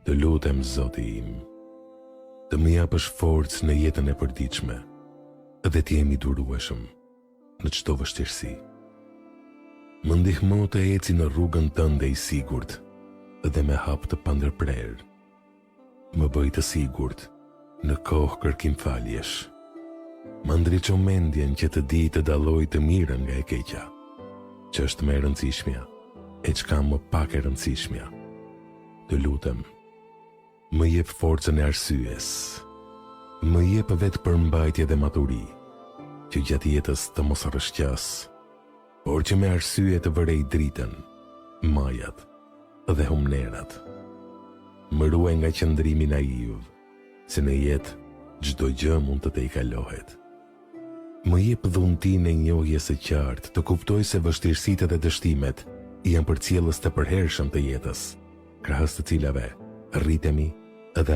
Të lutem, Zoti im, të më japësh forcë në jetën e përditshme, edhe të jemi durueshëm në çdo vështirësi. Më ndihmo të eci në rrugën tënde i sigurt dhe me hap të pandërprer. Më bëj të sigurt në kohë kërkim faljesh. Më ndriço mendjen që të di të dalloj të mirën nga e keqja, që është më e rëndësishmja e çka më pak e rëndësishmja. Të lutem, më jep forcën e arsyes, më jep vetë përmbajtje dhe maturi, që gjatë jetës të mos rrëshqas, por që me arsye të vërej dritën, majat dhe humnerat. Më ruaj nga qëndrimi naiv, se në jetë çdo gjë mund të te i kalohet. Më jep dhuntin e njohjes së qartë, të kuptoj se vështirësitë dhe dështimet janë përcjellës të përhershëm të jetës, krahas të cilave rritemi edhe